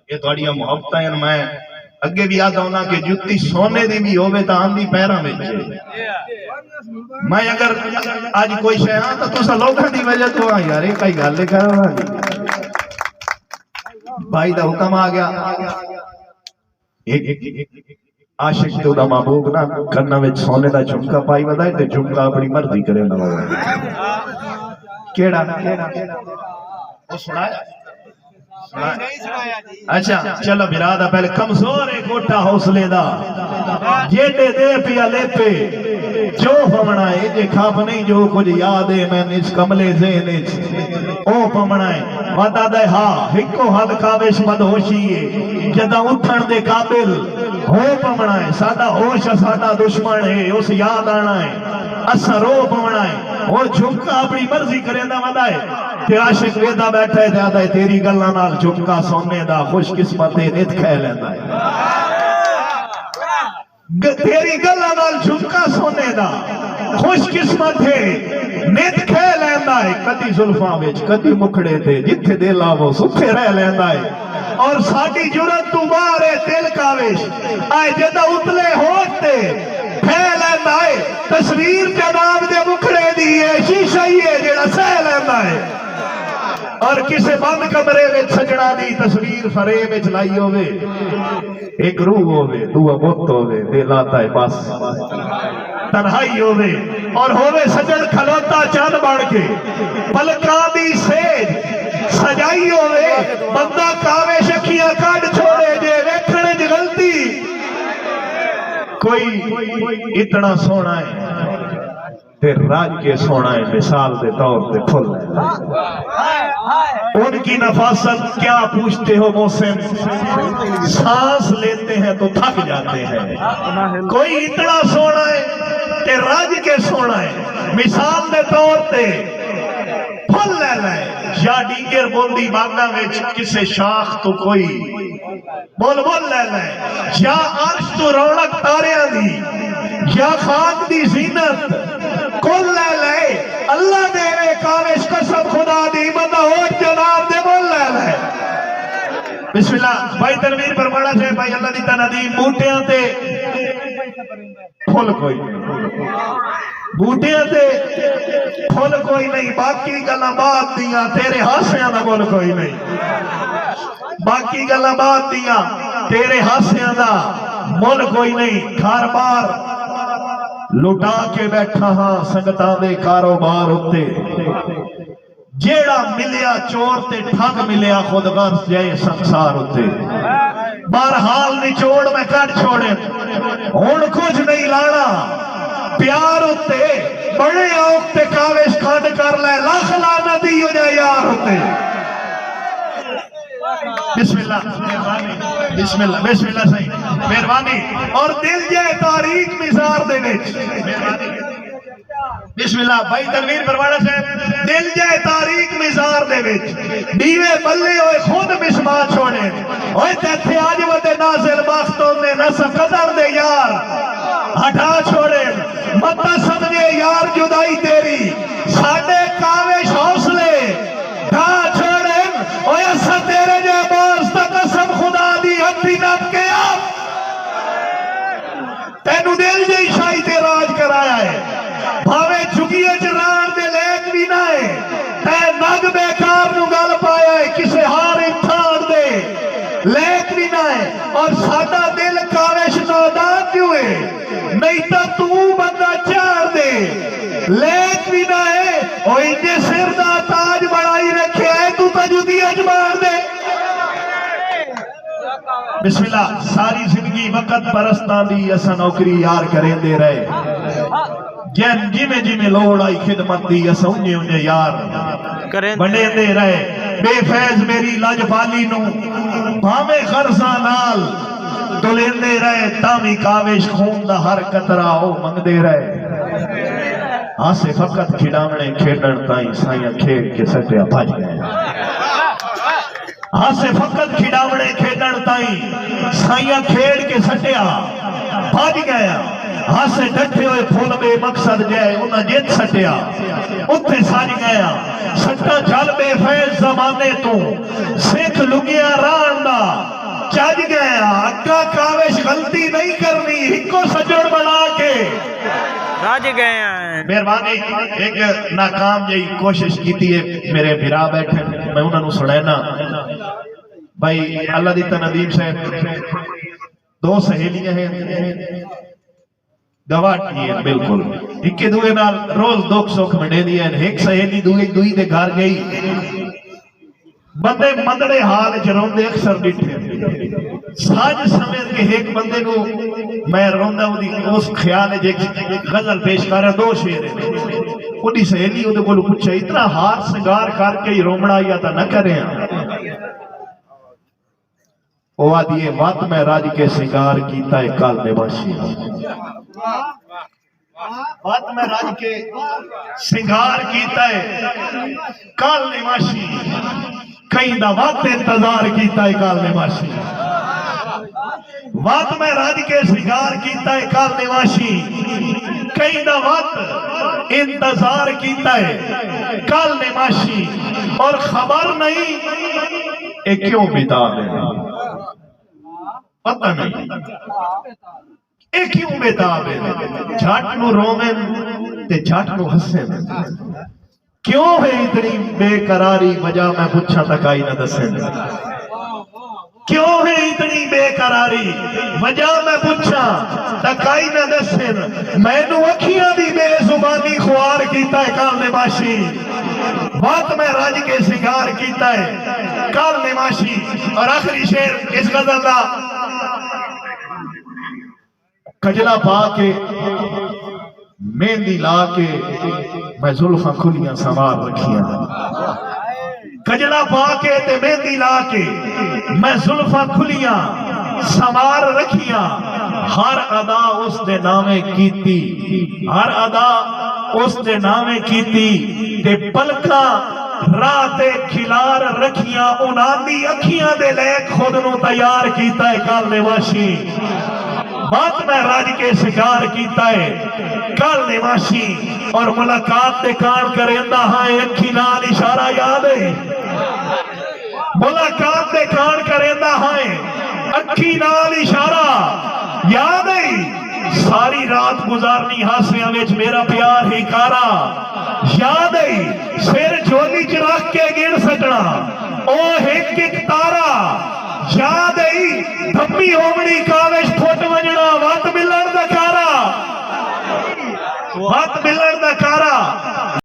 یہ تھوڑی محبت ہیں میں اگے بھی یاد ہونا کہ جتی سونے دی بھی ہوئے تا آندھی پیرا میں میں اگر آج کوئی شہاں تو تسا لوگاں دی وجہ تو آ یار یہ کئی گالے کرو بھائی دا حکم آ گیا عاشق تو دا محبوب نہ کرنا وچ سونے دا جھمکا پائی ودائے تے جھمکا اپنی مرضی کرے نہ کیڑا وہ سنایا اچھا چلو برادہ پہلے کمزور ہے گوٹا حوصلے دا جیٹے دے پیا لے پہ جو پمنا ہے جے کھاپ نہیں جو کچھ یاد ہے میں اس کملے ذہن او پمنا ہے ودا دے ہاں ہکو حد کاوش مد ہوشی ہے جدا اٹھن دے قابل ہو پمنا ہے سادہ ہوش سادہ دشمن ہے اس یاد آنا ہے اثر ہو پمنا ہے وہ جھمکا اپنی مرضی کرے دا ودا ہے کہ عاشق ویدہ بیٹھے زیادہ ہے تیری گلہ نال جھمکا سونے دا خوش قسمت نت کھے لیندہ ہے تیری گلہ نال جھمکا سونے دا خوش قسمت ہے نت کھے لیندہ ہے کدی ظلفاں وچ کدی مکھڑے تھے جتھے دل آوو سکھے رہ لیندہ ہے اور ساڑی جرت تو مارے دل کاوش آئے جدہ اتلے ہوتے کھے لیندہ ہے تصویر جناب دے مکھڑے دیئے شیشہ ہی ہے جڑا سہ لیندہ ہے اور کسے بند کمرے میں سجڑا دی تصویر فرے میں چلائی ہوئے ایک روح ہوئے دعا بت ہوئے دل آتا ہے بس تنہائی ہوئے اور ہوئے سجڑ کھلوتا چاند بڑھ کے پلکاں دی سیج سجائی ہوئے بندہ کاوے شکیاں کاٹ چھوڑے جے ویکھنے دی غلطی کوئی اتنا سونا ہے تے راج کے سونا ہے مثال دے طور تے پھل ان کی نفاست کیا پوچھتے ہو محسن سانس لیتے ہیں تو تھک جاتے ہیں کوئی اتنا سونا ہے تے راج کے سونا ہے مثال دے طور تے پھل لے لائے یا ڈینگر بوندی باغا وچ کسے شاخ تو کوئی بول لے لائے یا عرش تو رونق تاریاں دی یا خاک دی زینت کل لے لے اللہ دے وے کاوش قسم خدا دی بندہ ہوٹ جناب دے بول لے لے بسم اللہ بھائی تنویر پر مڑا سے بھائی اللہ دی تنادیم بوٹیاں تے پھول کوئی بوٹیاں تے پھول کوئی نہیں باقی گلہ بات دیاں تیرے ہاسیاں دا بول کوئی نہیں باقی گلہ بات دیاں تیرے ہاسیاں دا مول کوئی نہیں کھار بار لٹا کے بیٹھا ہاں سنگتاں دے کاروبار ہوتے جیڑا ملیا چور تے ٹھگ ملیا خود غرض جائے سنسار ہوتے بہرحال نچوڑ میں کٹ چھوڑے ہون کچھ نہیں لانا پیار ہوتے بڑے آوکتے کاوش کھانڈ کر لے لاکھ لانا دی ہو جائے یار ہوتے بسم اللہ بسم اللہ بسم اللہ صحیح مہربانی اور دل جائے تاریخ مزار دے وچ بسم اللہ بھائی تنویر پرواڑا سے دل جائے تاریخ مزار دے وچ دیوے بلے ہوئے خود مسما چھوڑے ہوئے تیتھے آج ودے نازل باختوں نے نسا قدر دے یار ہٹا چھوڑے متا سمجھے یار جدائی تیری ساڑے کاوش حوصلے ڈھا چھوڑے اوہ ایسا تیرے جے باز تا قسم خدا دی ہٹی نب کے آپ تینو دل جے شاہی تے راج کرایا ہے بھاوے جھگیے جران دے لیک بھی نہ ہے تے نگ بیکار نو گل پایا ہے کسے ہار امتحان دے لیک بھی نہ ہے اور ساڑا دل کاوش نادان کیوں ہے نہیں تا تو بندہ چار دے لیک بھی نہ ہے اور انجے سر دا تاج بڑائی رکھے ہے تو تجدی اجبار دے بسم اللہ ساری زندگی وقت پرستان دی ایسا نوکری یار کریں دے رہے جی میں لوڑ آئی خدمت دی ایسا انجے یار بنے دے رہے بے فیض میری لاج پالی نو بھامے خرزہ نال دلین دے رہے تامی کاوش خون دا ہر قطرہ او منگ دے رہے آسے فقط کھڑامنے کھیڑن تائیں سائیاں کھیڑ کے سٹیا بھاج گئے آسے فقط کھڑامنے کھیڑن تائیں سائیاں کھیڑ کے سٹیا بھاج گیا آسے ڈٹھے ہوئے پھول بے مقصد جائے انہاں جیت سٹیا اتھے ساج گیا سٹا چل بے فیض زمانے تو سکھ لگیا ران دا بج گئے ہیں مہربانی ایک ناکام جی کوشش کیتی ہے میرے بھرا بیٹھے میں انہوں نے سنینا بھائی اللہ دی تندیم صاحب دو سہیلیاں ہیں گواٹی ہے بالکل ایک دوئے نال روز دکھ سکھ منڈے دی ہیں ایک سہیلی دوئی دے گھر گئی بندے مندڑے حال جرون دے اکثر بیٹھے ساج سمجھ کے ایک بندے نو میں روندہ ہوں دی اس خیال ہے جے غزل پیش کر رہا دو شیر ہیں انہی سہیلی انہوں کو پوچھا اتنا ہاتھ سنگار کر کے ہی رومڑا یا تا نہ کریں وہ آدھیے وات میں راج کے سنگار کیتا ہے کال نباشی وات میں راج کے سنگار کیتا ہے کال نباشی کئی دا وقت انتظار کیتا ہے کال نباشی وقت میں راج کے سنگار کیتا ہے کال نواشی کئی دا وقت انتظار کیتا ہے کال نواشی اور خبر نہیں اے کیوں بتا دے پتہ نہیں اے کیوں بتا دے جھاٹ نو رومن تے جھاٹ نو حسن کیوں ہے اتنی بے قراری وجہ میں پوچھا تک آئی نہ دسن کیوں ہے اتنی بے قراری وجہ میں پوچھا تکائی نہ دسن میں نو اکھیاں دی بے زبانی خوار کیتا ہے کال نماشی بات میں راج کے سنگار کیتا ہے کال نماشی اور آخری شعر اس غزل دا کجلا پا کے مہندی لا کے میں زلفاں کھلیاں سوار رکھیاں کجلا پا کے تے مہندی لا کے میں زلفاں کھلیاں سوار رکھیاں ہر ادا اس دے نامے کیتی ہر ادا اس دے نامے کیتی تے پلکاں راتے کھلار رکھیاں انہاں دی اکھیاں دے لے خود نو تیار کیتا ہے کال نواشی بات میں راج کے سنگار کیتا ہے کال نواشی اور ملاقات دے کان کریندا ہائے اکھی نال اشارہ یاد ہے ملاقات دے کان کریندا ہائے اکھی نال اشارہ یاد ہے ساری رات گزارنی ہاسیاں وچ میرا پیار ہی کارا یاد ہے سر جھولی چ رکھ کے گن سٹنا او ایک ایک تارا یاد ہے دھمی ہومڑی کاوش